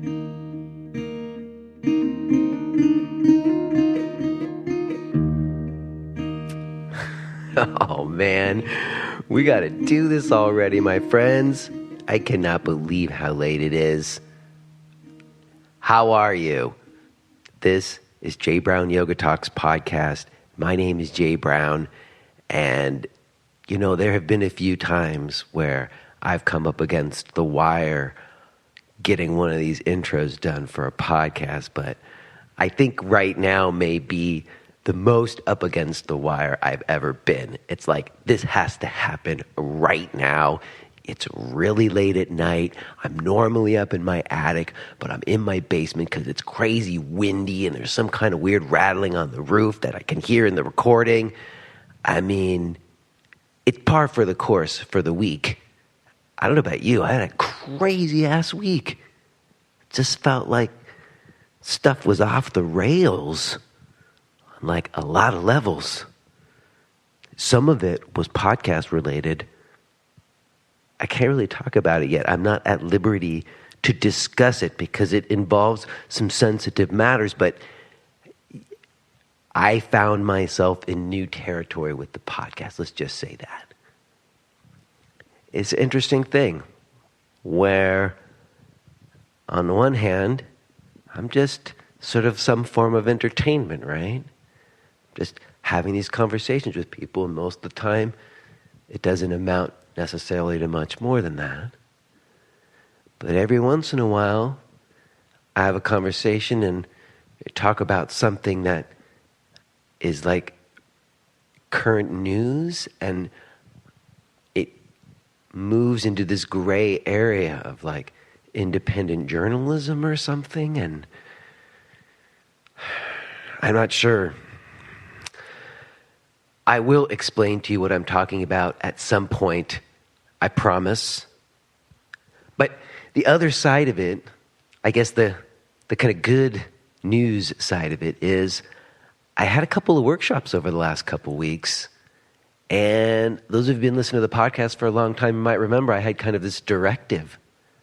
Oh man, we gotta do this already, my friends. I cannot believe how late it is. How are you? This is Jay Brown Yoga Talks podcast. My name is Jay Brown, and you know, there have been a few times where I've come up against the wire getting one of these intros done for a podcast, but I think right now may be the most up against the wire I've ever been. It's like, this has to happen right now. It's really late at night. I'm normally up in my attic, but I'm in my basement because it's crazy windy and there's some kind of weird rattling on the roof that I can hear in the recording. I mean, it's par for the course for the week. I don't know about you. I had a crazy ass week. Just felt like stuff was off the rails on like a lot of levels. Some of it was podcast related. I can't really talk about it yet. I'm not at liberty to discuss it because it involves some sensitive matters, but I found myself in new territory with the podcast. Let's just say that. It's an interesting thing where on the one hand, I'm just sort of some form of entertainment, right? Just having these conversations with people, and most of the time, it doesn't amount necessarily to much more than that. But every once in a while, I have a conversation and talk about something that is like current news, and it moves into this gray area of like independent journalism or something, and I'm not sure. I will explain to you what I'm talking about at some point, I promise. But the other side of it, I guess the kind of good news side of it is I had a couple of workshops over the last couple of weeks, and those who've been listening to the podcast for a long time might remember I had kind of this directive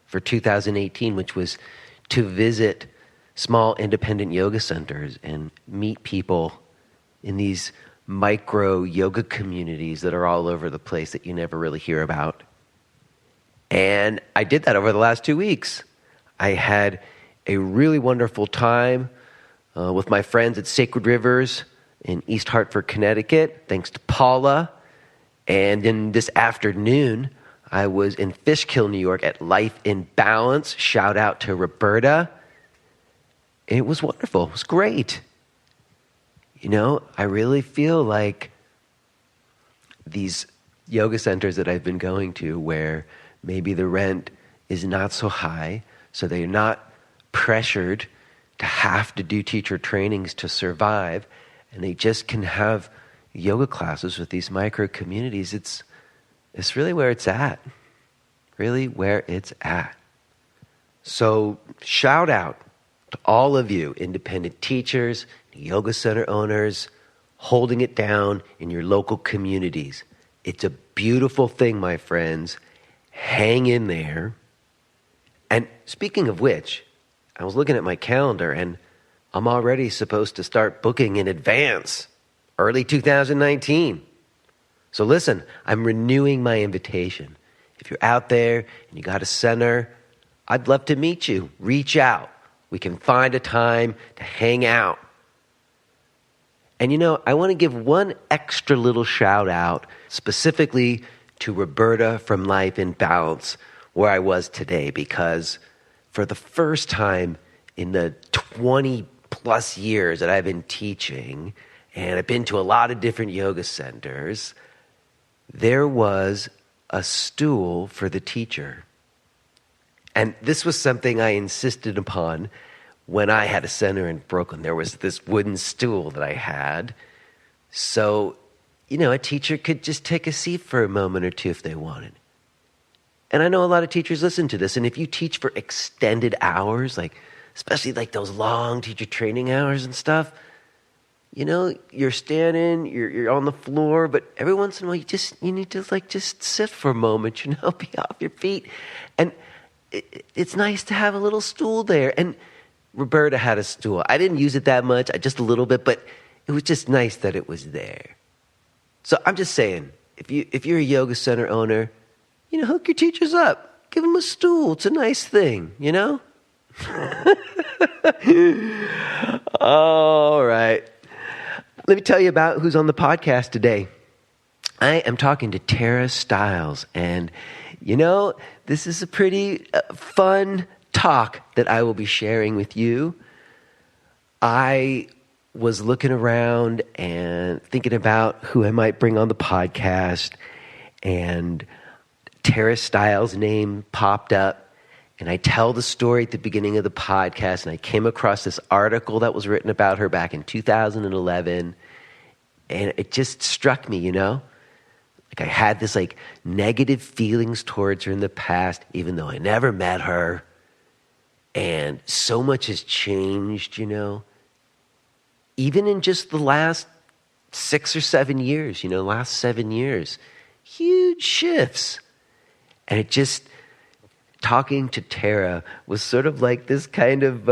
for 2018, which was to visit small independent yoga centers and meet people in these micro yoga communities that are all over the place that you never really hear about. And I did that over the last 2 weeks. I had a really wonderful time with my friends at Sacred Rivers in East Hartford, Connecticut, thanks to Paula. And then this afternoon, I was in Fishkill, New York at Life in Balance. Shout out to Roberta. It was wonderful. It was great. You know, I really feel like these yoga centers that I've been going to where maybe the rent is not so high, so they're not pressured to have to do teacher trainings to survive, and they just can have yoga classes with these micro communities. It's really where it's at. Really where it's at. So shout out to all of you independent teachers, yoga center owners, holding it down in your local communities. It's a beautiful thing, my friends. Hang in there. And speaking of which, I was looking at my calendar and I'm already supposed to start booking in advance, early 2019. So listen, I'm renewing my invitation. If you're out there and you got a center, I'd love to meet you. Reach out. We can find a time to hang out. And you know, I want to give one extra little shout out specifically to Roberta from Life in Balance, where I was today, because for the first time in the 20 plus years that I've been teaching, and I've been to a lot of different yoga centers, there was a stool for the teacher. And this was something I insisted upon when I had a center in Brooklyn. There was this wooden stool that I had. So, you know, a teacher could just take a seat for a moment or two if they wanted. And I know a lot of teachers listen to this. And if you teach for extended hours, like especially like those long teacher training hours and stuff, you know, you're standing, you're on the floor, but every once in a while you need to like just sit for a moment, you know, be off your feet. And it's nice to have a little stool there. And Roberta had a stool. I didn't use it that much, just a little bit, but it was just nice that it was there. So I'm just saying, if you're a yoga center owner, hook your teachers up. Give them a stool. It's a nice thing, All right. Let me tell you about who's on the podcast today. I am talking to Tara Stiles, and this is a pretty fun talk that I will be sharing with you. I was looking around and thinking about who I might bring on the podcast, and Tara Stiles' name popped up, and I tell the story at the beginning of the podcast, and I came across this article that was written about her back in 2011, and it just struck me, Like I had this negative feelings towards her in the past, even though I never met her. And so much has changed, Even in just the last 6 or 7 years, last 7 years. Huge shifts. And it just, talking to Tara was sort of like this kind of,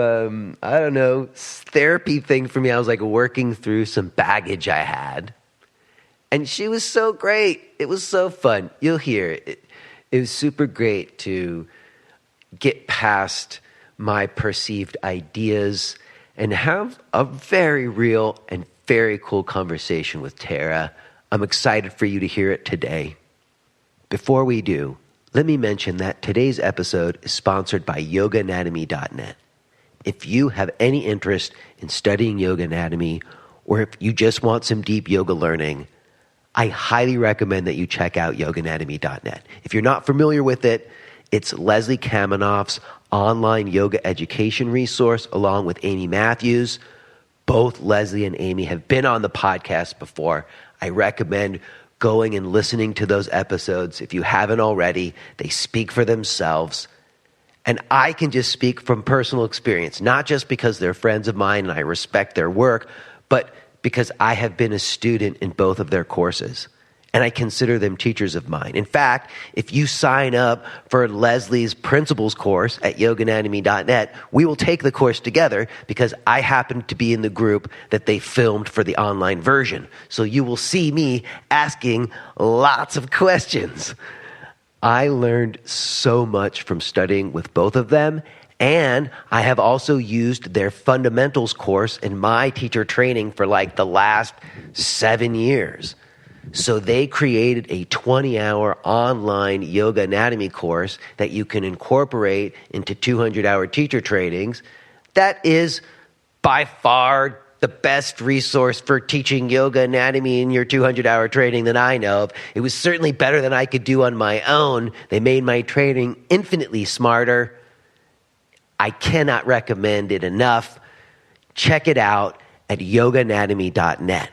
therapy thing for me. I was working through some baggage I had. And she was so great. It was so fun. You'll hear it. It was super great to get past my perceived ideas and have a very real and very cool conversation with Tara. I'm excited for you to hear it today. Before we do, let me mention that today's episode is sponsored by yogaanatomy.net. If you have any interest in studying yoga anatomy, or if you just want some deep yoga learning, I highly recommend that you check out yogaanatomy.net. If you're not familiar with it, it's Leslie Kaminoff's online yoga education resource along with Amy Matthews. Both Leslie and Amy have been on the podcast before. I recommend going and listening to those episodes if you haven't already. They speak for themselves. And I can just speak from personal experience, not just because they're friends of mine and I respect their work, but because I have been a student in both of their courses. And I consider them teachers of mine. In fact, if you sign up for Leslie's principles course at yogaanatomy.net, we will take the course together because I happen to be in the group that they filmed for the online version. So you will see me asking lots of questions. I learned so much from studying with both of them, and I have also used their fundamentals course in my teacher training for the last 7 years. So they created a 20-hour online yoga anatomy course that you can incorporate into 200-hour teacher trainings. That is by far the best resource for teaching yoga anatomy in your 200-hour training that I know of. It was certainly better than I could do on my own. They made my training infinitely smarter. I cannot recommend it enough. Check it out at yogaanatomy.net.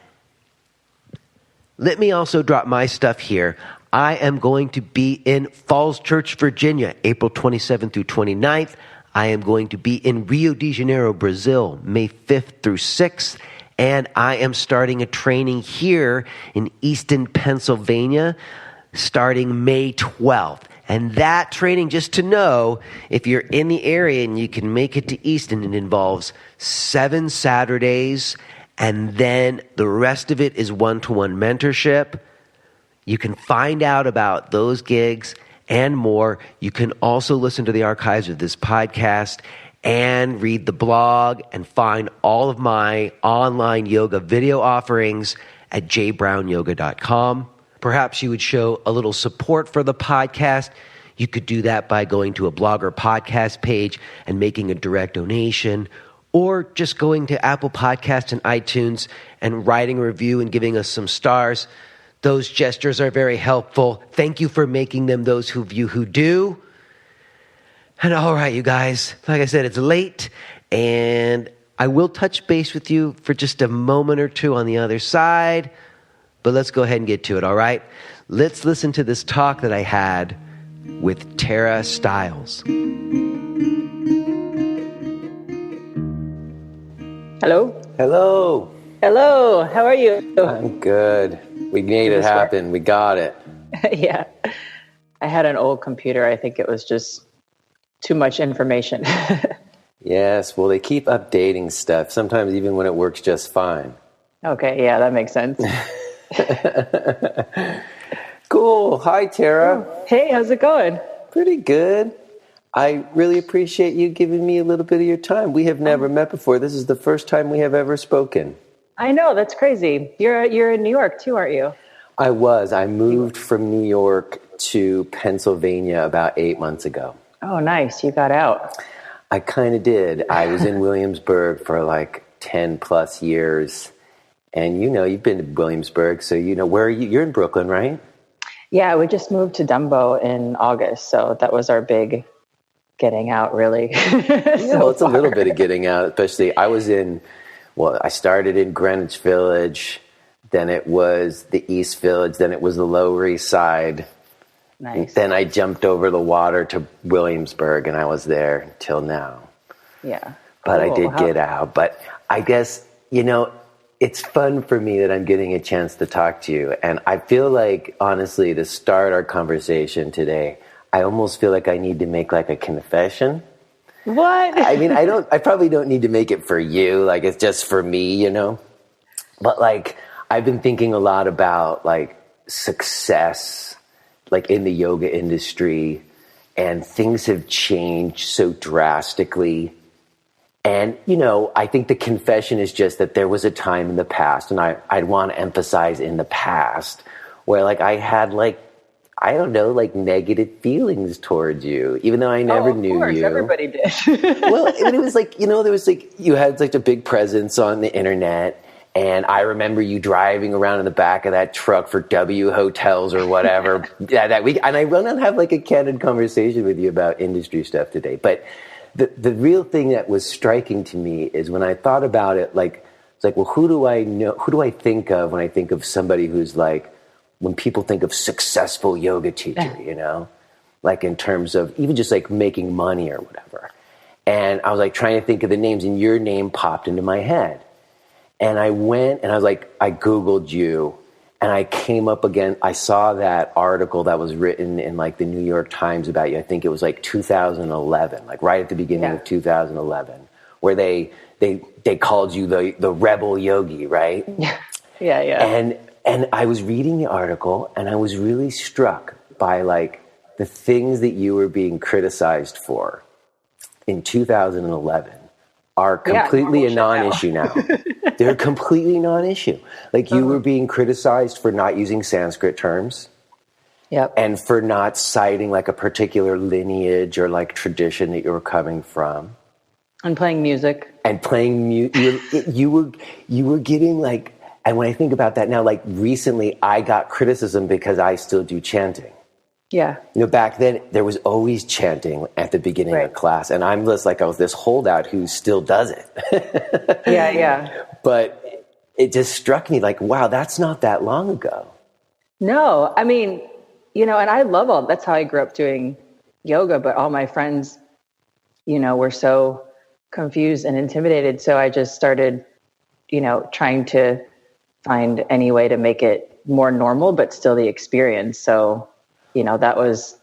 Let me also drop my stuff here. I am going to be in Falls Church, Virginia, April 27th through 29th. I am going to be in Rio de Janeiro, Brazil, May 5th through 6th. And I am starting a training here in Easton, Pennsylvania, starting May 12th. And that training, just to know, if you're in the area and you can make it to Easton, it involves 7 Saturdays, and then the rest of it is one-to-one mentorship. You can find out about those gigs and more. You can also listen to the archives of this podcast and read the blog and find all of my online yoga video offerings at jbrownyoga.com. Perhaps you would show a little support for the podcast. You could do that by going to a blog or podcast page and making a direct donation, or just going to Apple Podcasts and iTunes and writing a review and giving us some stars. Those gestures are very helpful. Thank you for making them, those who view who do. And all right, you guys, like I said, it's late, and I will touch base with you for just a moment or two on the other side, but let's go ahead and get to it, all right? Let's listen to this talk that I had with Tara Stiles. Hello? Hello. Hello, how are you? I'm good. We made it happen. We got it. Yeah. I had an old computer. I think it was just too much information. Yes, well, they keep updating stuff, sometimes even when it works just fine. Okay, yeah, that makes sense. Cool. Hi, Tara. Oh, hey, how's it going? Pretty good. I really appreciate you giving me a little bit of your time. We have never met before. This is the first time we have ever spoken. I know, that's crazy. You're in New York too, aren't you? I was. I moved from New York to Pennsylvania about 8 months ago. Oh, nice. You got out. I kind of did. I was in Williamsburg for like 10 plus years. And you've been to Williamsburg, so where are you? You're in Brooklyn, right? Yeah, we just moved to Dumbo in August, so that was our big getting out, really. Well, it's a little bit of getting out, especially I started in Greenwich Village, then it was the East Village, then it was the Lower East Side. Nice. Then I jumped over the water to Williamsburg, and I was there until now. Yeah. But cool. I did get out. But I guess, it's fun for me that I'm getting a chance to talk to you. And I feel like, honestly, to start our conversation today, I almost feel like I need to make like a confession. What? I mean, I probably don't need to make it for you. Like, it's just for me, But like, I've been thinking a lot about like success, like in the yoga industry, and things have changed so drastically. And, I think the confession is just that there was a time in the past, and I'd want to emphasize in the past, where like I had like, I don't know, like negative feelings towards you, even though I never knew you. Of course, everybody did. Well, it was like, there was like, you had such a big presence on the internet. And I remember you driving around in the back of that truck for W Hotels or whatever that week. And I want to have like a candid conversation with you about industry stuff today. But the real thing that was striking to me is when I thought about it, like, it's like, well, who do I think of when I think of somebody who's like, when people think of successful yoga teacher, like in terms of even just like making money or whatever. And I was like trying to think of the names, and your name popped into my head. And I went and I was like, I Googled you, and I came up again. I saw that article that was written in like the New York Times about you. I think it was like 2011, like right at the beginning of 2011, where they called you the rebel yogi, right? Yeah. And I was reading the article, and I was really struck by like the things that you were being criticized for in 2011 are completely a non-issue now. They're completely non-issue. Like you were being criticized for not using Sanskrit terms. Yep. And for not citing like a particular lineage or like tradition that you were coming from. And playing music. And playing you were getting like, and when I think about that now, like recently I got criticism because I still do chanting. Yeah. Back then there was always chanting at the beginning of class, and I'm just like, I was this holdout who still does it. Yeah. But it just struck me like, wow, that's not that long ago. No, I mean, and I love that's how I grew up doing yoga, but all my friends, were so confused and intimidated. So I just started, trying to find any way to make it more normal, but still the experience. So, that was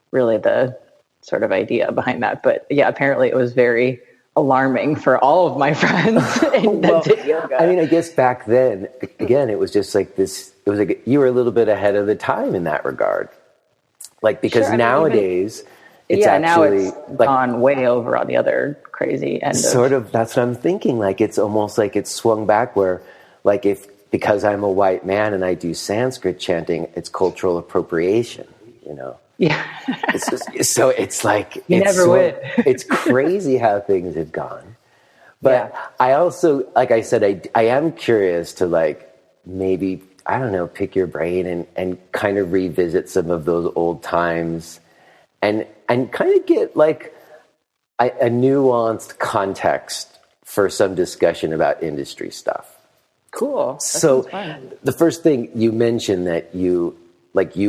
really the sort of idea behind that. But yeah, apparently it was very alarming for all of my friends that did yoga. I mean, I guess back then, again, it was just like this, it was like you were a little bit ahead of the time in that regard. Like, because nowadays, it's actually... now it's like, gone way over on the other crazy end that's what I'm thinking. Like, it's almost like it's swung back where, like, because I'm a white man and I do Sanskrit chanting, it's cultural appropriation, Yeah. So it's like... You never would. It's crazy how things have gone. But I also, like I said, I am curious to like maybe, I don't know, pick your brain and kind of revisit some of those old times and kind of get like a nuanced context for some discussion about industry stuff. Cool. So the first thing you mentioned that you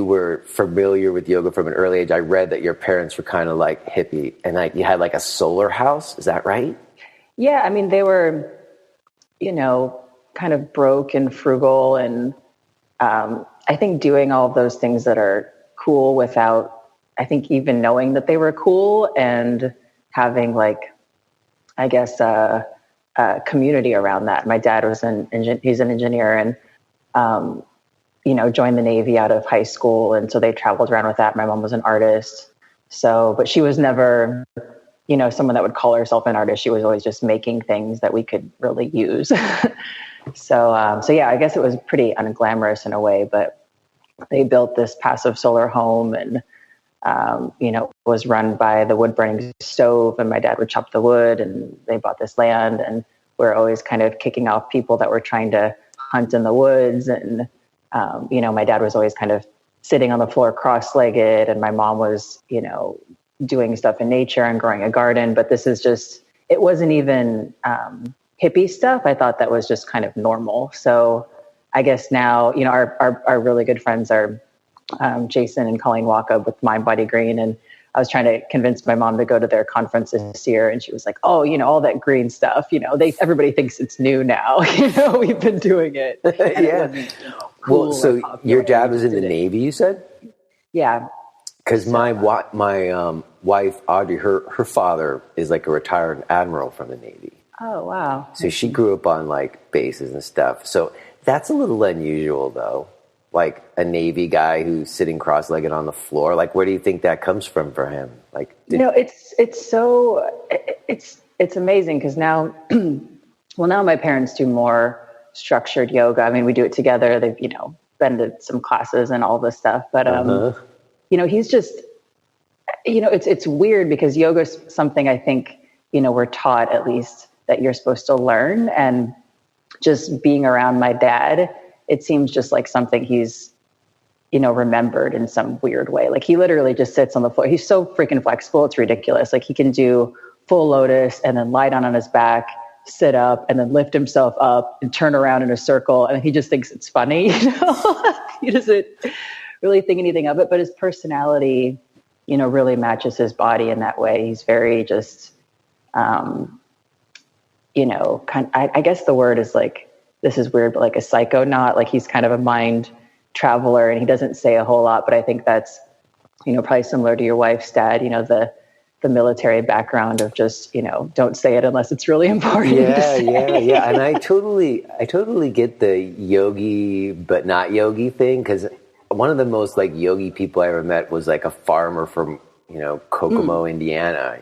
were familiar with yoga from an early age. I read that your parents were kind of like hippie and like you had like a solar house. Is that right? Yeah. I mean, they were, kind of broke and frugal, and I think doing all of those things that are cool without I think even knowing that they were cool and having like, I guess, a community around that. My dad was he's an engineer and, joined the Navy out of high school. And so they traveled around with that. My mom was an artist. So, but she was never, someone that would call herself an artist. She was always just making things that we could really use. So yeah, I guess it was pretty unglamorous in a way, but they built this passive solar home and, was run by the wood burning stove, and my dad would chop the wood, and they bought this land, and we're always kind of kicking off people that were trying to hunt in the woods. And, my dad was always kind of sitting on the floor cross-legged, and my mom was, doing stuff in nature and growing a garden. But this is just, it wasn't even hippie stuff. I thought that was just kind of normal. So I guess now, our really good friends are Jason and Colleen Waka with Mind Body Green. And I was trying to convince my mom to go to their conference this year. And she was like, oh, all that green stuff, everybody thinks it's new now. We've been doing it. Yeah. Well, so your dad was in the Navy, you said? Yeah. Because my wife, Audrey, her father is like a retired admiral from the Navy. Oh, wow. So she grew up on like bases and stuff. So that's a little unusual though. Like a Navy guy who's sitting cross-legged on the floor. Like, where do you think that comes from for him? Like, it's amazing because now, now my parents do more structured yoga. I mean, we do it together. They've, been to some classes and all this stuff, but, he's just, it's weird because yoga is something I think, we're taught at least that you're supposed to learn. And just being around my dad, it seems just like something he's, remembered in some weird way. Like he literally just sits on the floor. He's so freaking flexible. It's ridiculous. Like he can do full lotus and then lie down on his back, sit up and then lift himself up and turn around in a circle. And he just thinks it's funny. He doesn't really think anything of it, but his personality, really matches his body in that way. He's very just, I guess the word is like, this is weird, but like a psychonaut, like he's kind of a mind traveler and he doesn't say a whole lot, but I think that's, probably similar to your wife's dad, the military background of just, don't say it unless it's really important. Yeah. And I totally get the yogi, but not yogi thing. Cause one of the most like yogi people I ever met was like a farmer from, Kokomo, Indiana,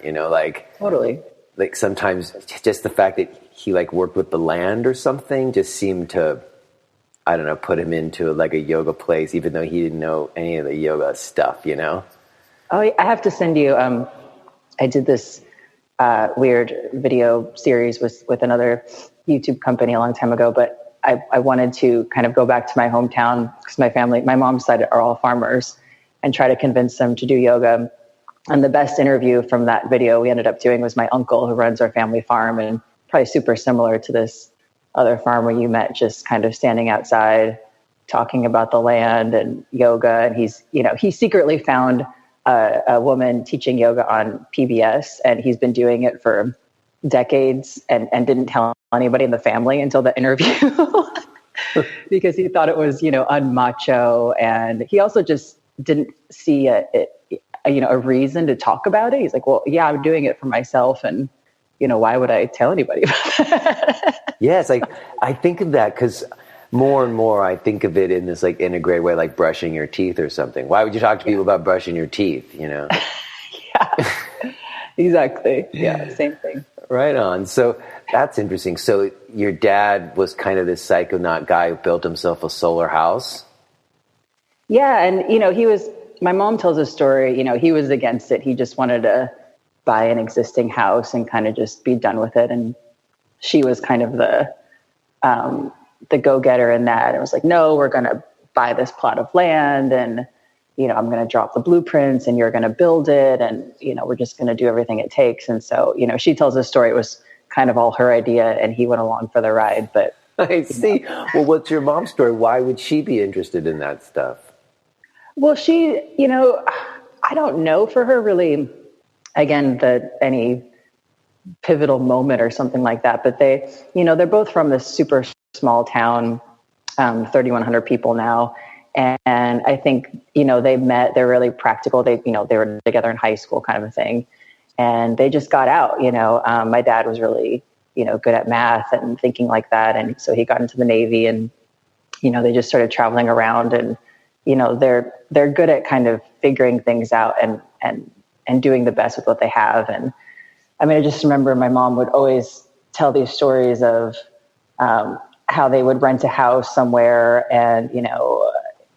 Totally. Like sometimes just the fact that he like worked with the land or something just seemed to, I don't know, put him into like a yoga place, even though he didn't know any of the yoga stuff, Oh, I have to send you, I did this weird video series with another YouTube company a long time ago, but I wanted to kind of go back to my hometown because my mom's side are all farmers and try to convince them to do yoga. And the best interview from that video we ended up doing was my uncle who runs our family farm, and probably super similar to this other farmer you met, just kind of standing outside talking about the land and yoga. And he secretly found a woman teaching yoga on PBS, and he's been doing it for decades and didn't tell anybody in the family until the interview because he thought it was, unmacho. And he also just didn't see a reason to talk about it. He's like, well, yeah, I'm doing it for myself. And, why would I tell anybody about that? Yeah, it's like, I think of that because more and more I think of it in this like integrated way, like brushing your teeth or something. Why would you talk to people about brushing your teeth, Yeah, exactly. Yeah, same thing. Right on. So that's interesting. So your dad was kind of this psychonaut guy who built himself a solar house? Yeah, and, my mom tells a story, he was against it. He just wanted to buy an existing house and kind of just be done with it. And she was kind of the go-getter in that. It was like, no, we're going to buy this plot of land and, I'm going to drop the blueprints and you're going to build it. And, we're just going to do everything it takes. And so, she tells a story. It was kind of all her idea and he went along for the ride. But I see. Well, what's your mom's story? Why would she be interested in that stuff? Well, she, I don't know for her really, again, any pivotal moment or something like that, but they're both from this super small town, 3,100 people now. And I think, they met, they're really practical. They were together in high school kind of a thing. And they just got out, my dad was really, good at math and thinking like that. And so he got into the Navy, and, they just started traveling around, and, they're good at kind of figuring things out and doing the best with what they have. And I mean, I just remember my mom would always tell these stories of how they would rent a house somewhere and,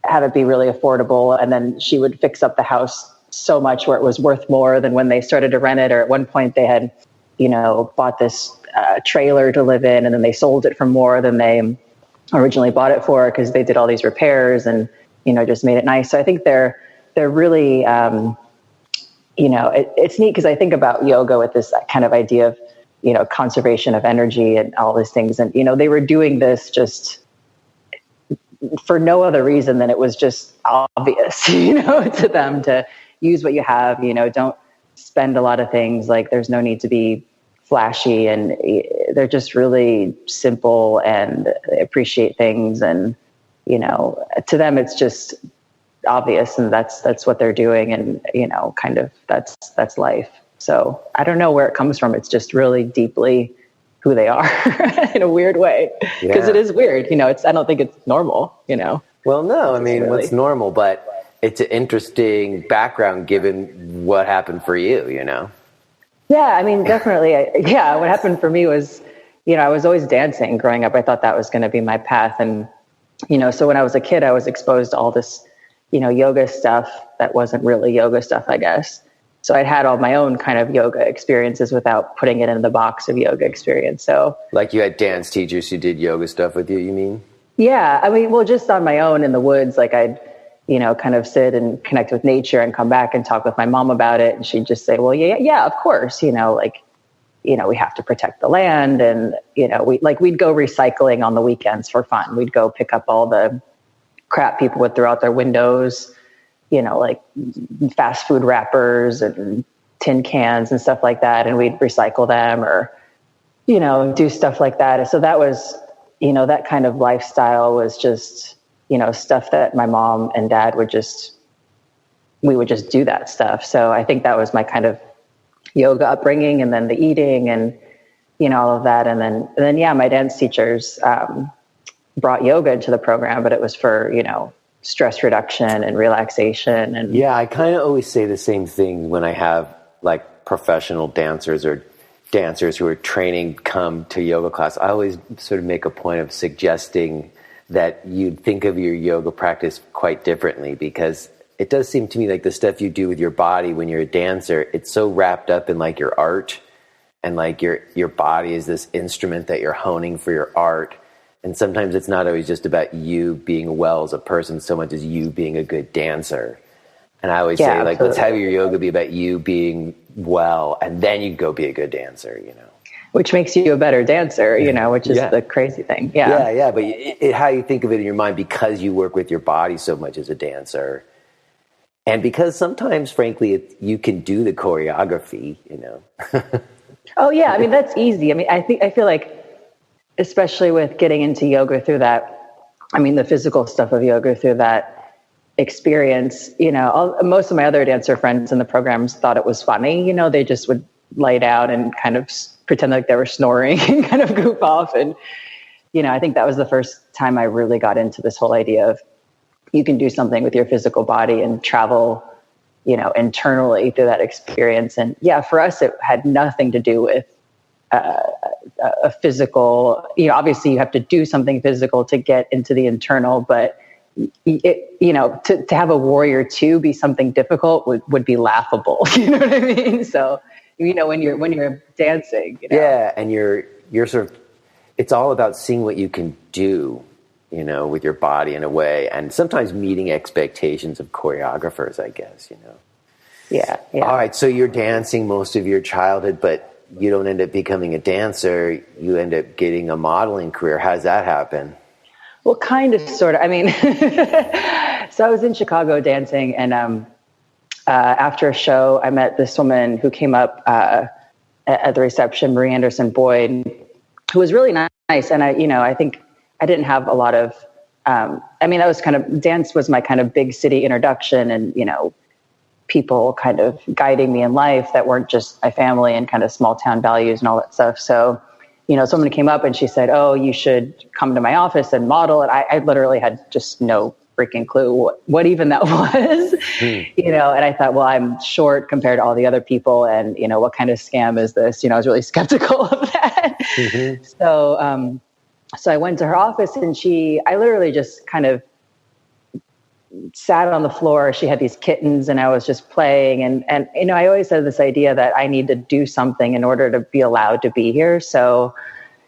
have it be really affordable. And then she would fix up the house so much where it was worth more than when they started to rent it. Or at one point they had, bought this trailer to live in, and then they sold it for more than they originally bought it for, because they did all these repairs and, just made it nice. So I think they're really, it's neat, because I think about yoga with this kind of idea of, conservation of energy and all these things. And, they were doing this just for no other reason than it was just obvious, to them to use what you have, don't spend a lot of things. Like, there's no need to be flashy, and they're just really simple, and they appreciate things. And, to them, it's just obvious, and that's what they're doing. And, kind of that's life. So I don't know where it comes from. It's just really deeply who they are in a weird way, because it is weird. I don't think it's normal, Well, no, I mean, what's normal, but it's an interesting background given what happened for you, Yeah, I mean, definitely. What happened for me was, I was always dancing growing up. I thought that was going to be my path. And, so when I was a kid, I was exposed to all this, yoga stuff that wasn't really yoga stuff, I guess. So I'd had all my own kind of yoga experiences without putting it in the box of yoga experience. So, like, you had dance teachers who did yoga stuff with you, you mean? Yeah. I mean, well, just on my own in the woods, like I'd, kind of sit and connect with nature and come back and talk with my mom about it. And she'd just say, well, yeah, of course, we have to protect the land. And, we'd go recycling on the weekends for fun. We'd go pick up all the crap people would throw out their windows, like fast food wrappers and tin cans and stuff like that. And we'd recycle them, or, do stuff like that. So that was, that kind of lifestyle was just, stuff that my mom and dad we would just do that stuff. So I think that was my kind of yoga upbringing, and then the eating and, all of that. And then, my dance teachers, brought yoga into the program, but it was for, stress reduction and relaxation. And I kind of always say the same thing when I have like professional dancers or dancers who are training come to yoga class. I always sort of make a point of suggesting that you'd think of your yoga practice quite differently, because it does seem to me like the stuff you do with your body when you're a dancer, it's so wrapped up in like your art, and like your body is this instrument that you're honing for your art. And sometimes it's not always just about you being well as a person so much as you being a good dancer. And I always say, like, absolutely, let's have your yoga be about you being well, and then you go be a good dancer, Which makes you a better dancer, which is the crazy thing. Yeah. But how you think of it in your mind, because you work with your body so much as a dancer. And because sometimes, frankly, you can do the choreography, Oh, yeah. I mean, that's easy. I mean, I feel like, especially with getting into yoga through that, I mean, the physical stuff of yoga through that experience, most of my other dancer friends in the programs thought it was funny. They just would lay down and kind of pretend like they were snoring and kind of goof off. And, I think that was the first time I really got into this whole idea of you can do something with your physical body and travel, internally through that experience. And for us, it had nothing to do with a physical, obviously you have to do something physical to get into the internal, but to have a warrior two be something difficult would be laughable. You know what I mean? So, when you're dancing, Yeah. And you're sort of, it's all about seeing what you can do, with your body in a way, and sometimes meeting expectations of choreographers, I guess, Yeah. All right. So you're dancing most of your childhood, but you don't end up becoming a dancer. You end up getting a modeling career. How does that happen? Well, kind of, sort of. I mean, so I was in Chicago dancing, and after a show, I met this woman who came up at the reception, Marie Anderson Boyd, who was really nice. And I think I didn't have a lot of I mean, that was dance was my kind of big city introduction, and, people kind of guiding me in life that weren't just my family and kind of small town values and all that stuff. So, someone came up and she said, "Oh, you should come to my office and model." And I literally had just no freaking clue what even that was, and I thought, well, I'm short compared to all the other people. And, what kind of scam is this? I was really skeptical of that. Mm-hmm. So I went to her office, and I literally just kind of sat on the floor. She had these kittens, and I was just playing. And I always had this idea that I need to do something in order to be allowed to be here. So,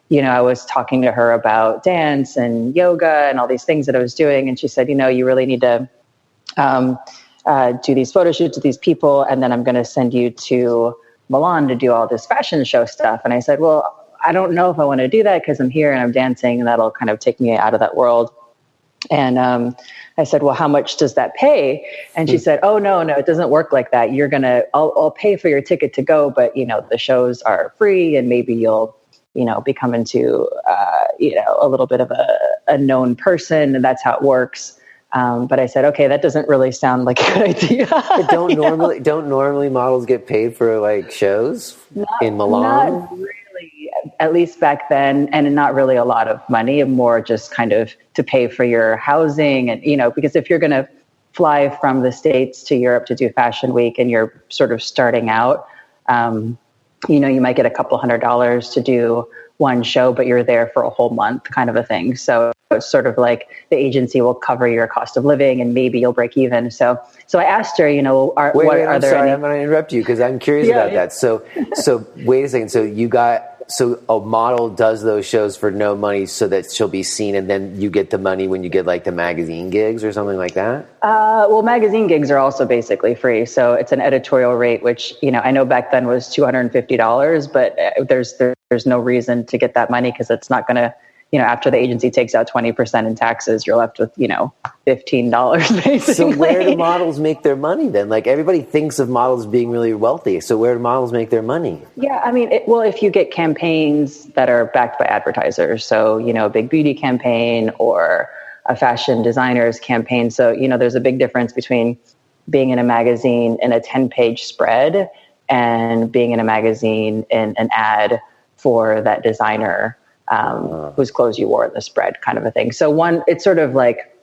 I was talking to her about dance and yoga and all these things that I was doing. And she said, you really need to do these photo shoots with these people. And then I'm going to send you to Milan to do all this fashion show stuff. And I said, well, I don't know if I want to do that because I'm here and I'm dancing, and that'll kind of take me out of that world. And I said, well, how much does that pay? And she said, oh, no, it doesn't work like that. I'll pay for your ticket to go, but, the shows are free, and maybe you'll, be coming to, a little bit of a known person, and that's how it works. But I said, okay, that doesn't really sound like a good idea. But don't normally models get paid for like shows in Milan? Not really, at least back then, and not really a lot of money, more just kind of to pay for your housing. And, because if you're going to fly from the States to Europe to do Fashion Week and you're sort of starting out, you might get a couple $100 to do one show, but you're there for a whole month kind of a thing. So it's sort of like the agency will cover your cost of living and maybe you'll break even. So I asked her, are I'm there sorry, any... I'm going to interrupt you because I'm curious about that. So wait a second. So a model does those shows for no money so that she'll be seen, and then you get the money when you get like the magazine gigs or something like that? Well, magazine gigs are also basically free. So it's an editorial rate, which, I know back then was $250, but there's no reason to get that money because it's not going to, after the agency takes out 20% in taxes, you're left with, $15 basically. So where do models make their money then? Like everybody thinks of models being really wealthy. So where do models make their money? Yeah, I mean, if you get campaigns that are backed by advertisers, so, a big beauty campaign or a fashion designer's campaign. So, there's a big difference between being in a magazine in a 10-page spread and being in a magazine in an ad for that designer whose clothes you wore in the spread kind of a thing. So it's sort of like,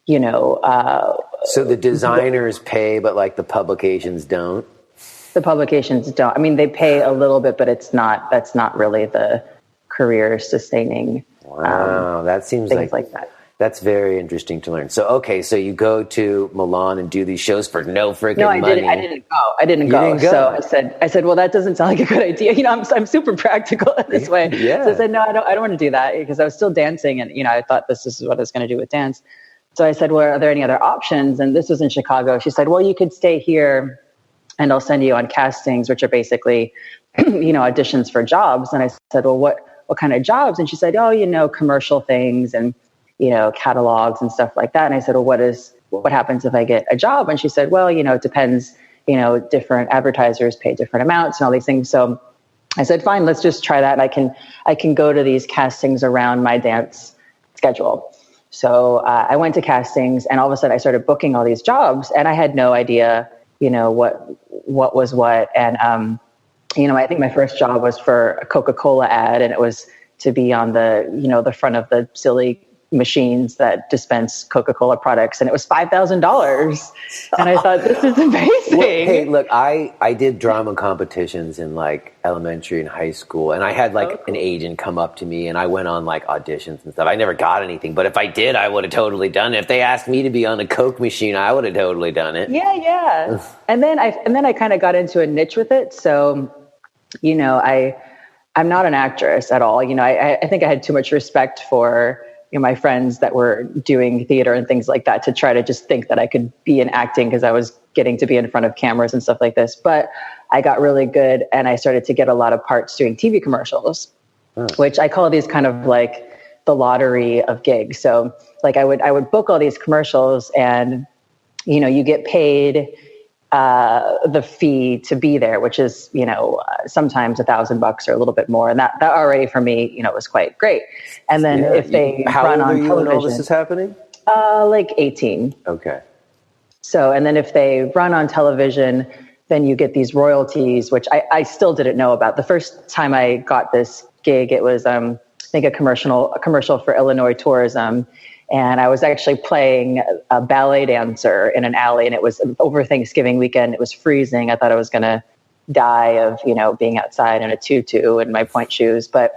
so the designers pay, but like the publications don't? The publications don't. I mean, they pay a little bit, but that's not really the career sustaining. Wow. That seems things like that. That's very interesting to learn. So, okay. So you go to Milan and do these shows for no freaking money. No, I didn't go. So I said, well, that doesn't sound like a good idea. I'm super practical in this way. Yeah. So I said, no, I don't want to do that because I was still dancing. And, I thought this is what I was going to do with dance. So I said, well, are there any other options? And this was in Chicago. She said, well, you could stay here and I'll send you on castings, which are basically, auditions for jobs. And I said, well, what kind of jobs? And she said, oh, commercial things and, catalogs and stuff like that. And I said, well, what happens if I get a job? And she said, well, it depends, different advertisers pay different amounts and all these things. So I said, fine, let's just try that. And I can go to these castings around my dance schedule. So I went to castings and all of a sudden I started booking all these jobs and I had no idea, what was what. And, I think my first job was for a Coca-Cola ad and it was to be on the, the front of the silly machines that dispense Coca-Cola products. And it was $5,000. And I thought, this is amazing. Well, hey, look, I did drama competitions in like elementary and high school. And I had an agent come up to me and I went on like auditions and stuff. I never got anything, but if I did, I would have totally done it. If they asked me to be on a Coke machine, I would have totally done it. Yeah. And then I kind of got into a niche with it. So, I'm not an actress at all. I think I had too much respect for my friends that were doing theater and things like that to try to just think that I could be in acting because I was getting to be in front of cameras and stuff like this. But I got really good and I started to get a lot of parts doing TV commercials, which I call these kind of like the lottery of gigs. So like I would book all these commercials and, you get paid the fee to be there, which is, sometimes $1,000 or a little bit more. And that already for me, was quite great. And then if they how run old on are you television, when all this is happening? like 18. Okay. So, and then if they run on television, then you get these royalties, which I still didn't know about. The first time I got this gig, it was, I think a commercial for Illinois tourism. And I was actually playing a ballet dancer in an alley, and it was over Thanksgiving weekend. It was freezing. I thought I was going to die of, being outside in a tutu and my point shoes. But,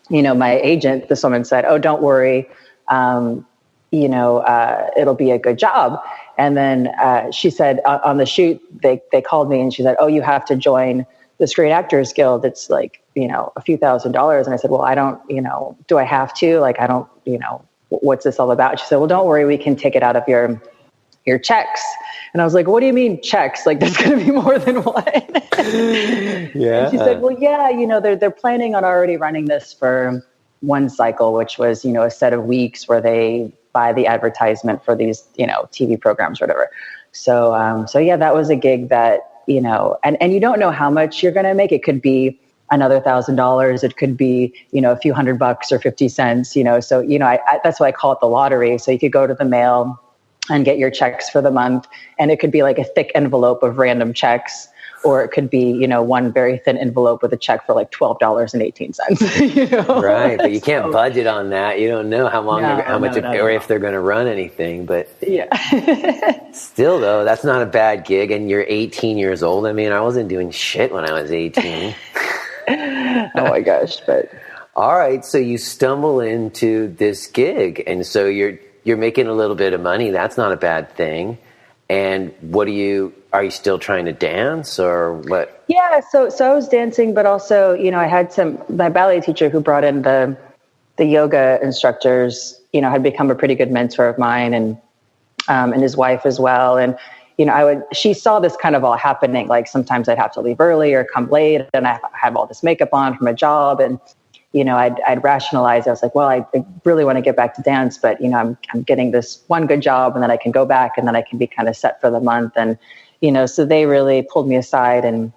my agent, this woman said, "Oh, don't worry. It'll be a good job." And then she said on the shoot, they called me and she said, "Oh, you have to join the Screen Actors Guild. It's like, a few $1,000s." And I said, "Well, I don't, do I have to? Like, I don't, what's this all about?" She said, "Well, don't worry. We can take it out of your checks." And I was like, "What do you mean checks? Like, there's going to be more than one." Yeah. And she said, "Well, yeah, they're planning on already running this for one cycle, which was, a set of weeks where they buy the advertisement for these, TV programs or whatever." So yeah, that was a gig that, and you don't know how much you're going to make. It could be another $1,000. It could be, a few $100 or 50 cents, so, that's why I call it the lottery. So you could go to the mail and get your checks for the month, and it could be like a thick envelope of random checks, or it could be, one very thin envelope with a check for like $12.18. Right. But you can't budget on that. You don't know how long, or if they're going to run anything, but yeah. Still though, that's not a bad gig. And you're 18 years old. I mean, I wasn't doing shit when I was 18. Oh my gosh. But all right. So you stumble into this gig, and so you're making a little bit of money. That's not a bad thing. And are you still trying to dance or what? Yeah. So I was dancing, but also, I had my ballet teacher who brought in the yoga instructors, had become a pretty good mentor of mine, and his wife as well. And, she saw this kind of all happening. Like sometimes I'd have to leave early or come late, and I have all this makeup on from a job. And, I'd rationalize. I was like, well, I really want to get back to dance, but, I'm getting this one good job, and then I can go back, and then I can be kind of set for the month. And, so they really pulled me aside and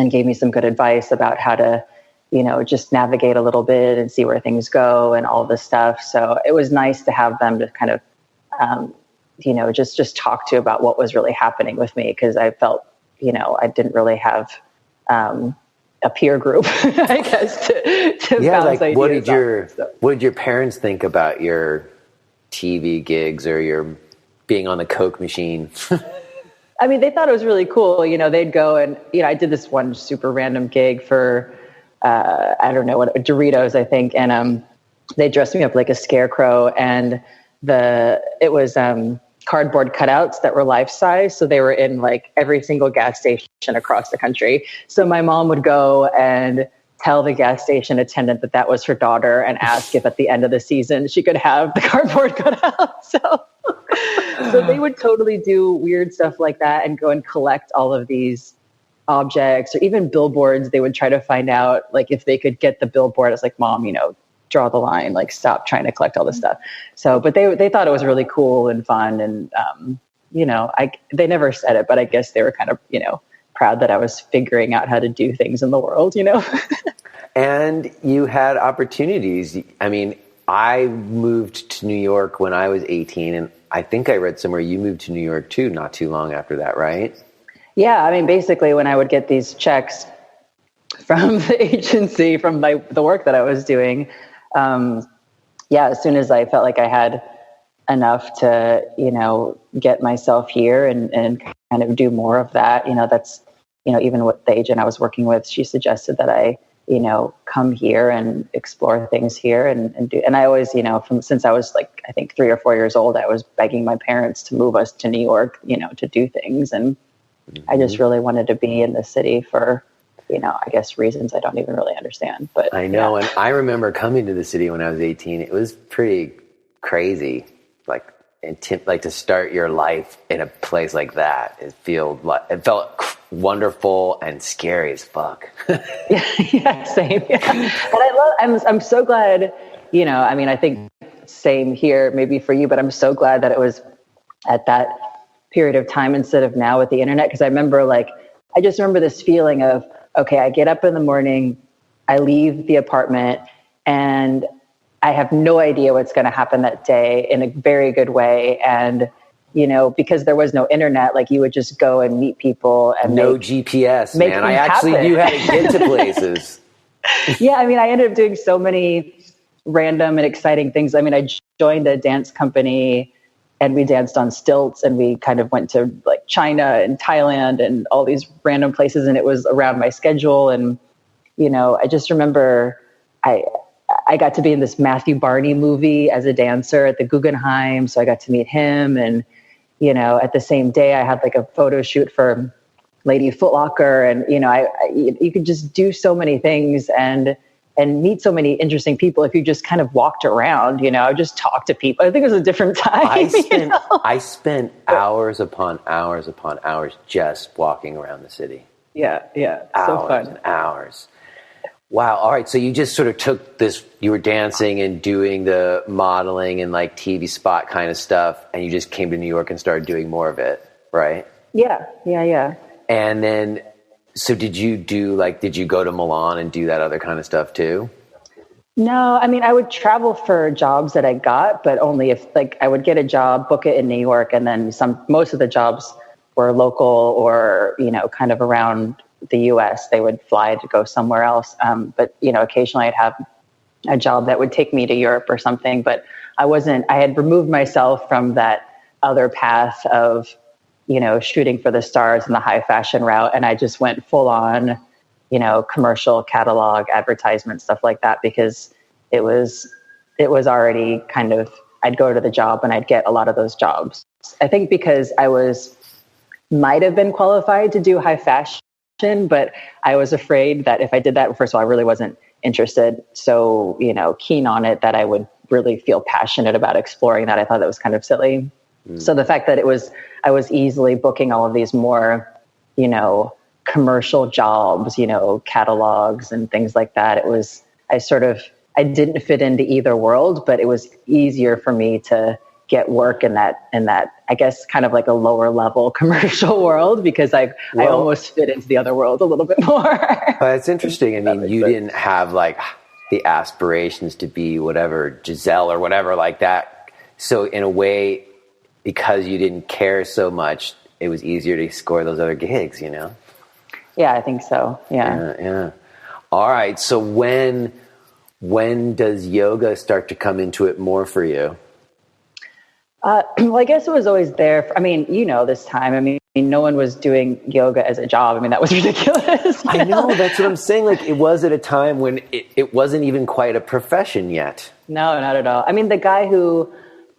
gave me some good advice about how to, just navigate a little bit and see where things go and all this stuff. So it was nice to have them to kind of, just talk to about what was really happening with me. Cause I felt, I didn't really have, a peer group, I guess, to bounce ideas. What did your parents think about your TV gigs or your being on the Coke machine? I mean, they thought it was really cool. They'd go and, I did this one super random gig for, I don't know what, Doritos, I think. And, they dressed me up like a scarecrow, and it was, cardboard cutouts that were life size. So they were in like every single gas station across the country. So my mom would go and tell the gas station attendant that was her daughter and ask if at the end of the season she could have the cardboard cutout. So they would totally do weird stuff like that and go and collect all of these objects, or even billboards. They would try to find out like if they could get the billboard. I was like, "Mom, draw the line, like stop trying to collect all this stuff." So, but they thought it was really cool and fun. And, they never said it, but I guess they were kind of, proud that I was figuring out how to do things in the world, And you had opportunities. I mean, I moved to New York when I was 18, and I think I read somewhere you moved to New York too, not too long after that, right? Yeah. I mean, basically when I would get these checks from the agency, from the work that I was doing, as soon as I felt like I had enough to, get myself here and kind of do more of that, that's, even with the agent I was working with, she suggested that I, come here and explore things here and do. And I always, since I was like, I think 3 or 4 years old, I was begging my parents to move us to New York, to do things. And I just really wanted to be in the city for, I guess reasons I don't even really understand. But I know. Yeah. And I remember coming to the city when I was 18. It was pretty crazy, like to start your life in a place like that. It felt wonderful and scary as fuck. Yeah, same. Yeah. But I'm so glad, I think same here, maybe for you, but I'm so glad that it was at that period of time instead of now with the internet. Cause I remember I just remember this feeling of, okay, I get up in the morning, I leave the apartment, and I have no idea what's going to happen that day in a very good way. And, because there was no internet, you would just go and meet people and no GPS, man. I actually knew how to get to places. Yeah. I mean, I ended up doing so many random and exciting things. I mean, I joined a dance company and we danced on stilts, and we kind of went to China and Thailand and all these random places. And it was around my schedule. And, I just remember I got to be in this Matthew Barney movie as a dancer at the Guggenheim. So I got to meet him. And, at the same day I had a photo shoot for Lady Foot Locker. And, you could just do so many things and meet so many interesting people if you just kind of walked around, just talk to people. I think it was a different time. I spent hours upon hours upon hours just walking around the city. Yeah. Hours so fun. And hours. Wow. All right. So you just sort of took this, you were dancing and doing the modeling and TV spot kind of stuff, and you just came to New York and started doing more of it, right? Yeah. And then, so did you go to Milan and do that other kind of stuff too? No, I mean, I would travel for jobs that I got, but only if I would get a job, book it in New York, and then most of the jobs were local or, kind of around the US. They would fly to go somewhere else. But, occasionally I'd have a job that would take me to Europe or something, but I had removed myself from that other path of, shooting for the stars and the high fashion route. And I just went full on, commercial catalog, advertisement, stuff like that, because it was already kind of, I'd go to the job and I'd get a lot of those jobs. I think because I might have been qualified to do high fashion, but I was afraid that if I did that, first of all, I really wasn't interested so, keen on it that I would really feel passionate about exploring that. I thought that was kind of silly. So the fact that I was easily booking all of these more, commercial jobs, catalogs and things like that. I didn't fit into either world, but it was easier for me to get work in that, I guess, kind of a lower level commercial world, because I almost fit into the other world a little bit more. But it's interesting. I mean, you didn't have the aspirations to be whatever, Giselle or whatever like that. So in a way, because you didn't care so much, it was easier to score those other gigs, Yeah, I think so. Yeah. All right. So when does yoga start to come into it more for you? Well, I guess it was always there. This time, no one was doing yoga as a job. That was ridiculous. I know, that's what I'm saying. It was at a time when it wasn't even quite a profession yet. No, not at all. The guy who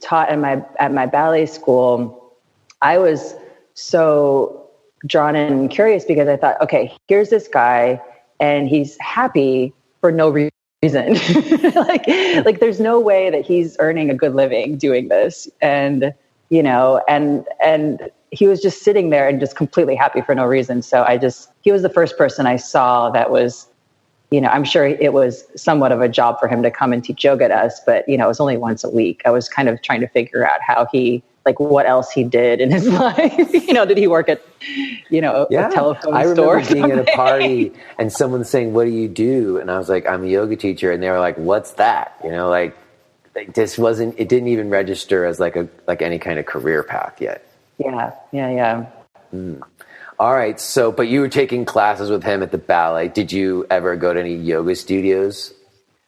taught at my ballet school, I was so drawn in and curious because I thought, okay, here's this guy and he's happy for no reason. There's no way that he's earning a good living doing this. And, and he was just sitting there and just completely happy for no reason. So he was the first person I saw that was, I'm sure it was somewhat of a job for him to come and teach yoga to us, but, it was only once a week. I was kind of trying to figure out how what else he did in his life. Did he work at, a telephone store? I remember being at a party and someone saying, "What do you do?" And I was like, "I'm a yoga teacher." And they were like, "What's that?" This wasn't, it didn't even register as any kind of career path yet. Yeah. All right. So, but you were taking classes with him at the ballet. Did you ever go to any yoga studios?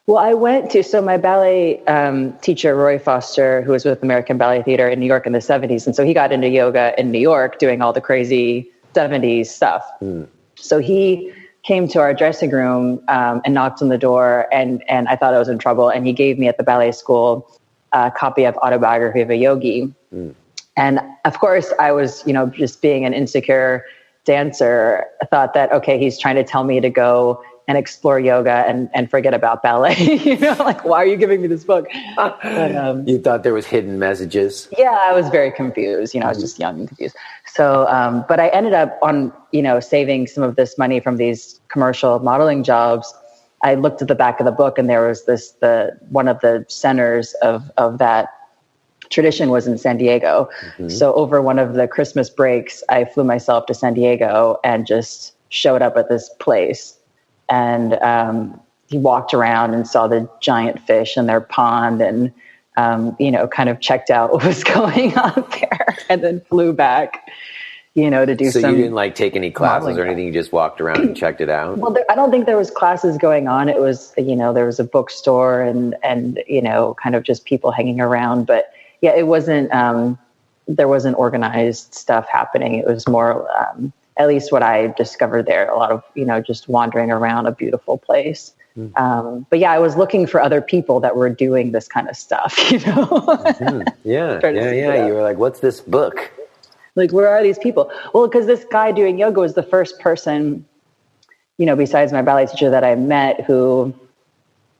Well, I went to, so my ballet teacher, Roy Foster, who was with American Ballet Theater in New York in the 70s. And so he got into yoga in New York doing all the crazy 70s stuff. So he came to our dressing room and knocked on the door, and I thought I was in trouble. And he gave me at the ballet school a copy of Autobiography of a Yogi. And of course I was, just being an insecure dancer, I thought that, okay, he's trying to tell me to go and explore yoga and forget about ballet. Why are you giving me this book? But, you thought there was hidden messages? Yeah, I was very confused. I was just young and confused. So, but I ended up on, saving some of this money from these commercial modeling jobs. I looked at the back of the book and there was one of the centers of that tradition was in San Diego. Mm-hmm. So over one of the Christmas breaks, I flew myself to San Diego and just showed up at this place. And he walked around and saw the giant fish in their pond and, kind of checked out what was going on there and then flew back, to do some. So you didn't take any classes or anything? You just walked around and checked it out? Well, I don't think there was classes going on. It was, there was a bookstore and kind of just people hanging around. But yeah, it wasn't, there wasn't organized stuff happening. It was more, at least what I discovered there, a lot of, just wandering around a beautiful place. But yeah, I was looking for other people that were doing this kind of stuff, Mm-hmm. Yeah. You were like, what's this book? Like, where are these people? Well, because this guy doing yoga was the first person, besides my ballet teacher that I met who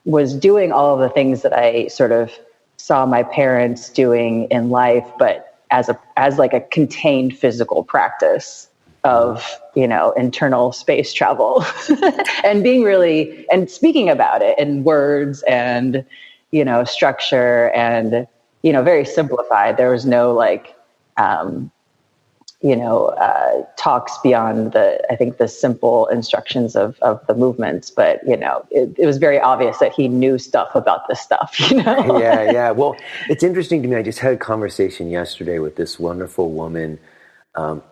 was doing all of the things that I sort of saw my parents doing in life, but as a contained physical practice of, internal space travel and being and speaking about it in words and, structure and, very simplified. There was no talks beyond the simple instructions of the movements, but, it was very obvious that he knew stuff about this stuff, Yeah. Well, it's interesting to me. I just had a conversation yesterday with this wonderful woman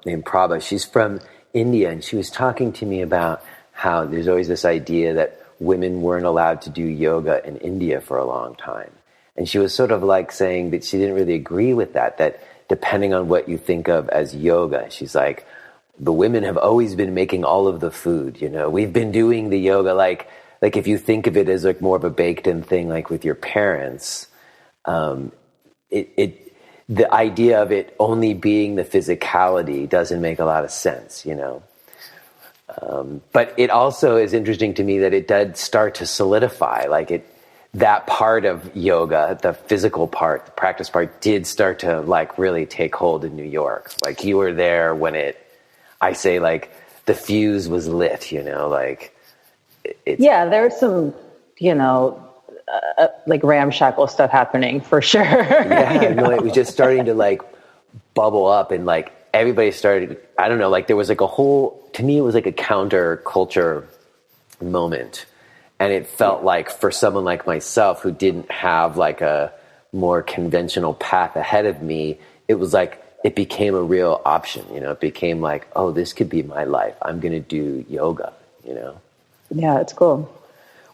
named Prabha. She's from India, and she was talking to me about how there's always this idea that women weren't allowed to do yoga in India for a long time. And she was sort of saying that she didn't really agree with that depending on what you think of as yoga, she's like, the women have always been making all of the food, we've been doing the yoga, like if you think of it as more of a baked in thing, with your parents, the idea of it only being the physicality doesn't make a lot of sense, But it also is interesting to me that it did start to solidify, that part of yoga, the physical part, the practice part, did start to really take hold in New York. You were there when the fuse was lit, Yeah, there's some, ramshackle stuff happening for sure. Yeah, no, it was just starting to bubble up and everybody started, I don't know, there was a whole, to me it was a counterculture moment. And it felt for someone like myself who didn't have a more conventional path ahead of me, it was it became a real option, it became oh, this could be my life. I'm going to do yoga, Yeah, it's cool.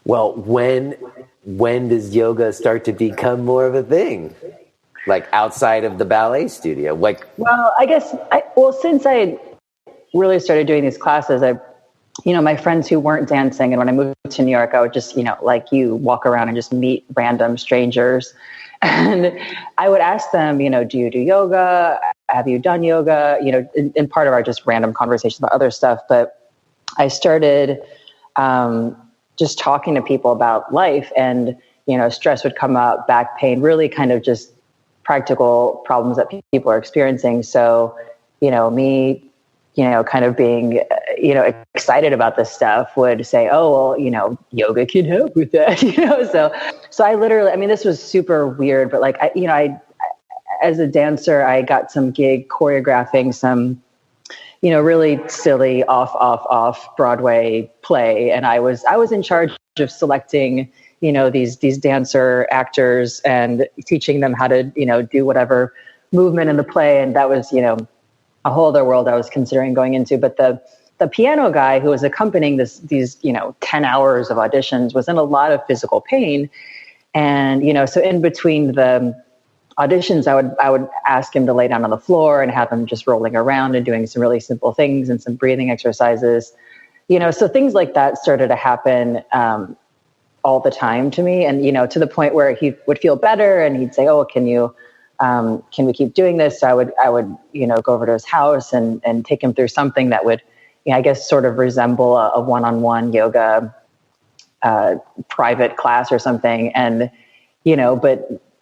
Well, when does yoga start to become more of a thing? Outside of the ballet studio? Well, I guess, since I really started doing these classes, my friends who weren't dancing, and when I moved to New York, I would just, walk around and just meet random strangers. And I would ask them, do you do yoga? Have you done yoga? In part of our just random conversations about other stuff. But I started just talking to people about life, and, stress would come up, back pain, really kind of just practical problems that people are experiencing. So, me, kind of being, excited about this stuff would say, oh, well, yoga can help with that, so I literally, this was super weird, but I, as a dancer, I got some gig choreographing some, really silly off Broadway play. And I was in charge of selecting, these dancer actors and teaching them how to, do whatever movement in the play. And that was, a whole other world I was considering going into. But the piano guy who was accompanying these 10 hours of auditions was in a lot of physical pain. And, so in between the auditions, I would ask him to lay down on the floor and have him just rolling around and doing some really simple things and some breathing exercises, so things like that started to happen all the time to me. And, to the point where he would feel better and he'd say, oh, can we keep doing this? So I would, go over to his house and take him through something that would, I guess, sort of resemble a one-on-one yoga private class or something. And,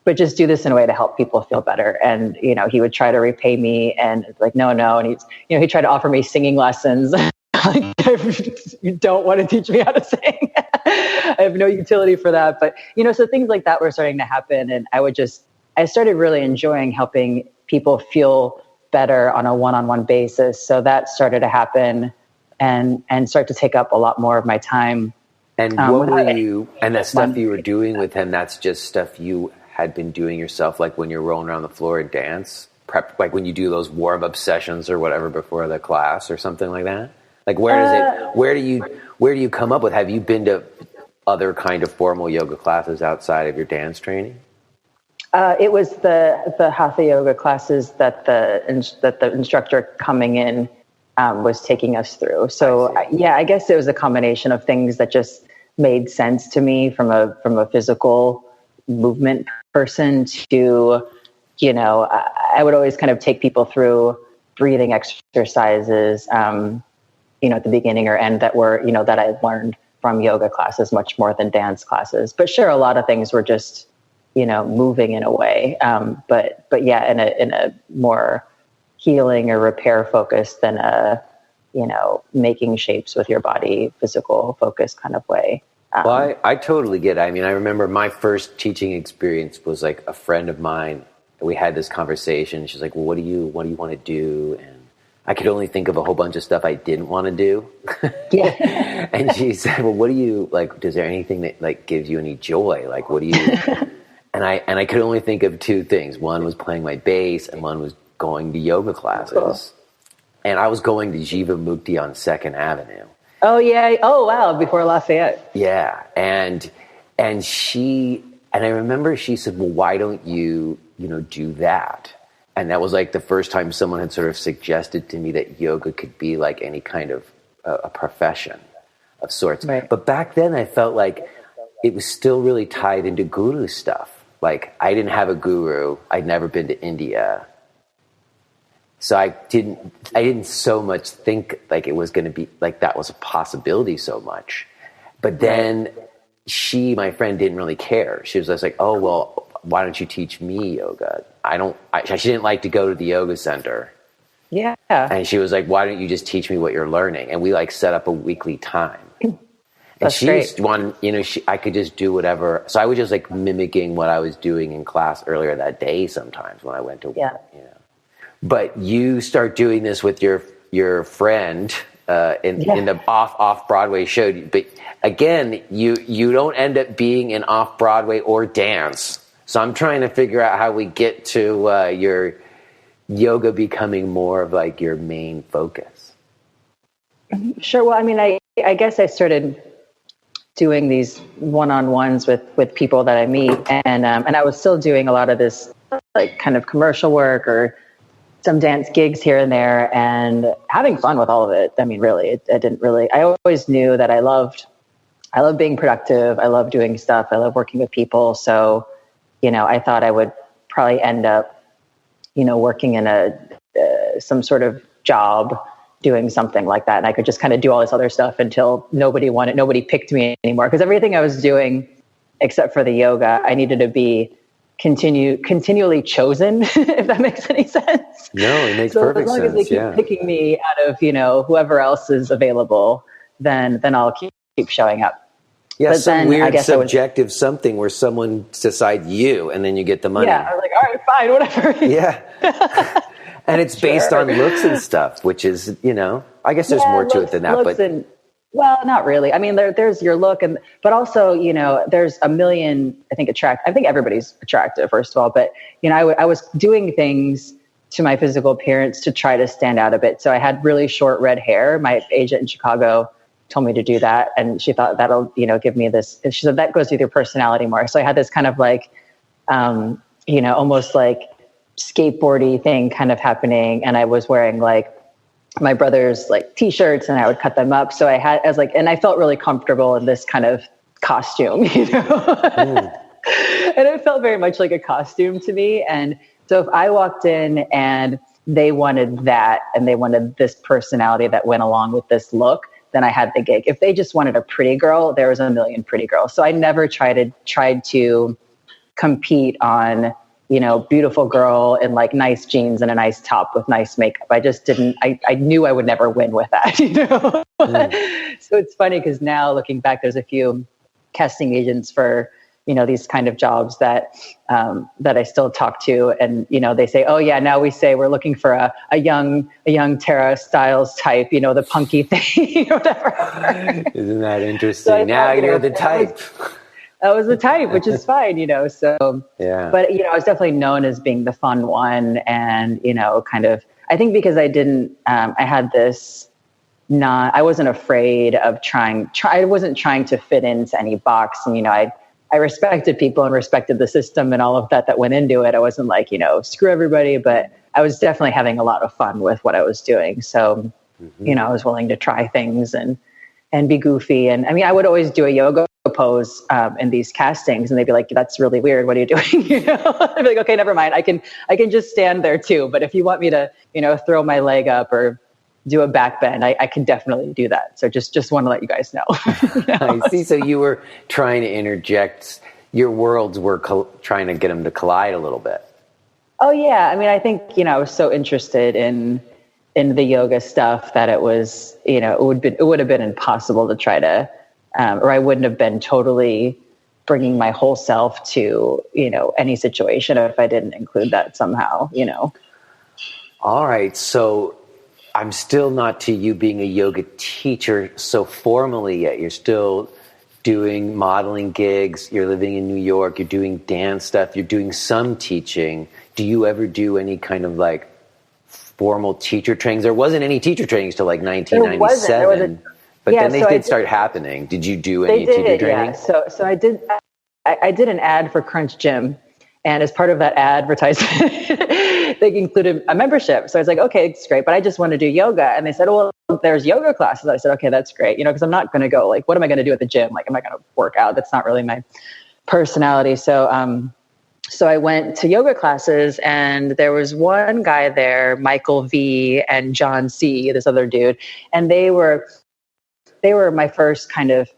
but just do this in a way to help people feel better. And, he would try to repay me and no. And he'd try to offer me singing lessons. You don't want to teach me how to sing. I have no utility for that. But, so things like that were starting to happen. And I I started really enjoying helping people feel better on a one-on-one basis. So that started to happen and start to take up a lot more of my time. And what were you, and that stuff you were doing with him, that's just stuff you had been doing yourself, like when you're rolling around the floor and dance? Prep, like when you do those warm-up sessions or whatever before the class or something like that? Like where do you come up with, have you been to other kind of formal yoga classes outside of your dance training? It was the hatha yoga classes that the instructor coming in was taking us through. So I guess it was a combination of things that just made sense to me from a physical movement person to, I would always kind of take people through breathing exercises, at the beginning or end that were, that I learned from yoga classes much more than dance classes. But sure, a lot of things were just, moving in a way. But yeah, in a more healing or repair focus than a, making shapes with your body, physical focus kind of way. Well, I totally get it. I mean, I remember my first teaching experience was like a friend of mine. We had this conversation. She's like, well, what do you want to do? And I could only think of a whole bunch of stuff I didn't want to do. Yeah. And she said, well, what do you like, is there anything that like gives you any joy? Like, what do you, and I could only think of two things. One was playing my bass and one was going to yoga classes. Cool. And I was going to Jiva Mukti on 2nd Avenue. Oh yeah. Oh wow. Before Lafayette. Yeah. And I remember she said, well, why don't you, do that? And that was like the first time someone had sort of suggested to me that yoga could be like any kind of a profession of sorts. Right. But back then I felt like it was still really tied into guru stuff. Like I didn't have a guru. I'd never been to India. So I didn't so much think like it was going to be like that was a possibility so much. But then my friend didn't really care. She was just like, oh, well, why don't you teach me yoga? She didn't like to go to the yoga center. Yeah. And she was like, why don't you just teach me what you're learning? And we like set up a weekly time. And she just wanted, I could just do whatever. So I was just like mimicking what I was doing in class earlier that day sometimes when I went to, But you start doing this with your friend in the off Broadway show. But again, you don't end up being in off Broadway or dance. So I'm trying to figure out how we get to your yoga becoming more of like your main focus. Sure. Well, I mean, I guess I started doing these one-on-ones with people that I meet, and I was still doing a lot of this like kind of commercial work or some dance gigs here and there, and having fun with all of it. I mean, really, I always knew that I loved being productive. I love doing stuff. I love working with people. So, I thought I would probably end up, working in some sort of job doing something like that. And I could just kind of do all this other stuff until nobody picked me anymore. Because everything I was doing, except for the yoga, I needed to be continually chosen, if that makes any sense. No, it makes perfect sense. As long as they keep picking me out of, whoever else is available, then I'll keep showing up. Yeah, but some then, weird subjective something where someone decides you and then you get the money. Yeah, I was like, all right, fine, whatever. Yeah. And it's based on looks and stuff, which is, I guess there's more to it than that. But well, not really. I mean, there's your look, but also, there's a million, I think everybody's attractive, first of all. But, I was doing things to my physical appearance to try to stand out a bit. So I had really short red hair. My agent in Chicago told me to do that. And she thought that'll, give me this. She said, that goes with your personality more. So I had this kind of like, almost like skateboardy thing kind of happening. And I was wearing like my brother's like t-shirts and I would cut them up. So and I felt really comfortable in this kind of costume, And it felt very much like a costume to me. And so if I walked in and they wanted that and they wanted this personality that went along with this look, then I had the gig. If they just wanted a pretty girl, there was a million pretty girls. So I never tried to compete on, beautiful girl in like nice jeans and a nice top with nice makeup. I just didn't, I knew I would never win with that, So it's funny because now looking back, there's a few casting agents for, these kind of jobs that I still talk to, and they say, oh yeah, now we say we're looking for a young Tara Stiles type, the punky thing or whatever. Isn't that interesting? So now you're the type. I was the type, which is fine, so, yeah. But, I was definitely known as being the fun one. And, kind of, I think because I had this, I wasn't afraid of I wasn't trying to fit into any box. And, I respected people and respected the system and all of that went into it. I wasn't like, screw everybody, but I was definitely having a lot of fun with what I was doing. So, I was willing to try things and be goofy. And I mean, I would always do a yoga pose in these castings, and they'd be like, that's really weird. What are you doing? I'd be like, okay, never mind. I can just stand there too. But if you want me to, throw my leg up or do a back bend, I can definitely do that. So just want to let you guys know. I see. So you were trying to interject, your worlds were trying to get them to collide a little bit. Oh yeah. I mean, I think, I was so interested in the yoga stuff that it was, it would have been impossible to try to, or I wouldn't have been totally bringing my whole self to, any situation if I didn't include that somehow, All right. So I'm still not to you being a yoga teacher so formally yet. You're still doing modeling gigs. You're living in New York. You're doing dance stuff. You're doing some teaching. Do you ever do any kind of like formal teacher trainings? There wasn't any teacher trainings till like 1997. But then they did start happening. Did you do any teacher training? Yeah. So I did. I did an ad for Crunch Gym, and as part of that advertisement, they included a membership. So I was like, okay, it's great, but I just want to do yoga. And they said, well, there's yoga classes. I said, okay, that's great. Because I'm not going to go. Like, what am I going to do at the gym? Like, am I going to work out? That's not really my personality. So I went to yoga classes, and there was one guy there, Michael V. and John C., this other dude, and they were my first kind of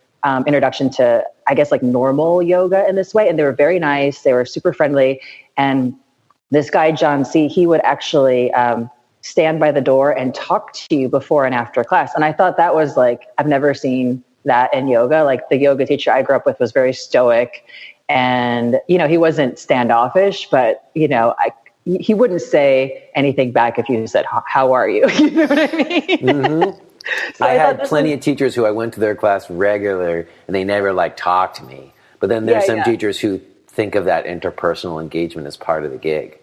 introduction to, I guess, like normal yoga in this way. And they were very nice. They were super friendly. And this guy, John C., he would actually stand by the door and talk to you before and after class. And I thought that was like, I've never seen that in yoga. Like the yoga teacher I grew up with was very stoic. And, he wasn't standoffish, but, he wouldn't say anything back if you said, how are you? You know what I mean? Mm-hmm. So I had plenty of teachers who I went to their class regular, and they never talked to me. But then there's some teachers who think of that interpersonal engagement as part of the gig.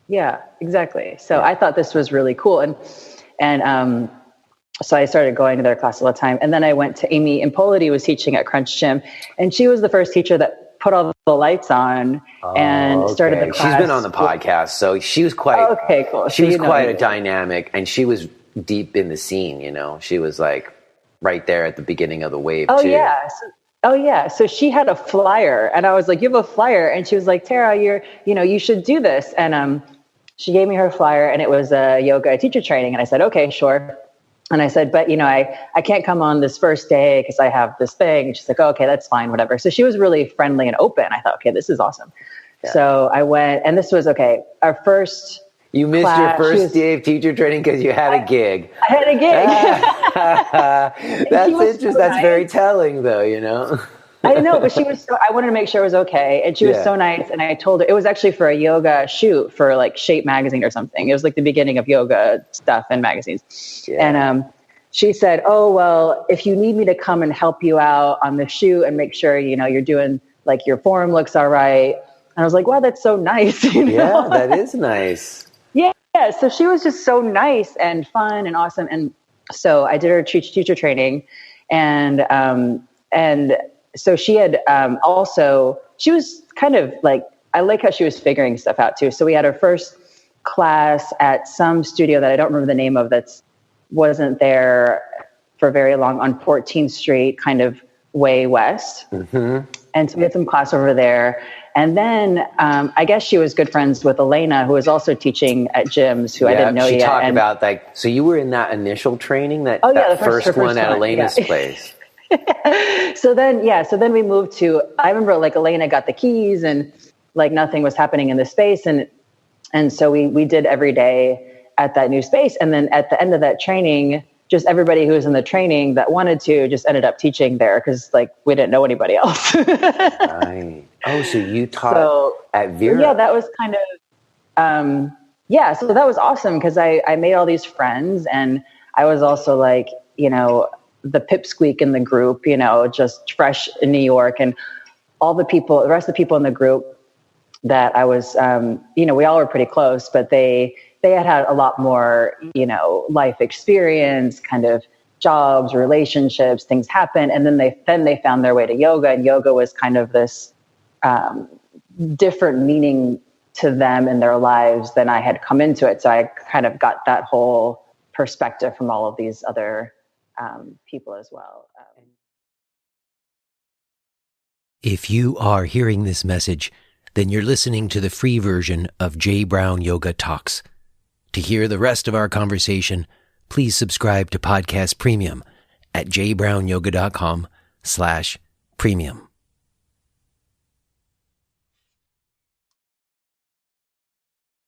Yeah, exactly. So I thought this was really cool. And so I started going to their class all the time. And then I went to Amy Impoliti, who was teaching at Crunch Gym. And she was the first teacher that put all the lights on and started the class. She's been on the podcast, so she was quite, okay, cool. She was quite a dynamic, and she was deep in the scene, she was like right there at the beginning of the wave too. Yeah. So she had a flyer, and I was like, you have a flyer? And she was like, Tara, you should do this. And she gave me her flyer, and it was a yoga teacher training. And I said, okay, sure. And I said, but I can't come on this first day because I have this thing. And she's like, oh, okay, that's fine, whatever. So she was really friendly and open. I thought, okay, this is awesome. Yeah. So I went, and this was our first. You missed your first day of teacher training because you had a gig. I had a gig. That's interesting. So that's very telling, though, I know, but I wanted to make sure it was okay. And she was so nice. And I told her, it was actually for a yoga shoot for like Shape magazine or something. It was like the beginning of yoga stuff in magazines. Yeah. And she said, oh, well, if you need me to come and help you out on the shoot and make sure, you're doing like your form looks all right. And I was like, wow, that's so nice. Yeah, that is nice. Yeah, so she was just so nice and fun and awesome. And so I did her teacher training. And so she had she was kind of like, I like how she was figuring stuff out too. So we had our first class at some studio that I don't remember the name of, that wasn't there for very long, on 14th Street, kind of way west. Mm-hmm. And so we had some class over there. And then I guess she was good friends with Elena, who was also teaching at gyms, who I didn't know yet. She talked about so you were in that initial training, that first one at Elena's place. So then we moved to, I remember Elena got the keys, and nothing was happening in the space. And so we did every day at that new space. And then at the end of that training, just everybody who was in the training that wanted to just ended up teaching there because like we didn't know anybody else. Right. Oh, so you taught at Vera. Yeah, that was kind of, so that was awesome because I made all these friends, and I was also like, you know, the pipsqueak in the group, you know, just fresh in New York, and all the rest of the people in the group that I was, you know, we all were pretty close, but they had a lot more, you know, life experience, kind of jobs, relationships, things happen. And then they found their way to yoga, and yoga was kind of this different meaning to them in their lives than I had come into it. So I kind of got that whole perspective from all of these other people as well. If you are hearing this message, then you're listening to the free version of J. Brown Yoga Talks. To hear the rest of our conversation, please subscribe to Podcast Premium at jbrownyoga.com/premium.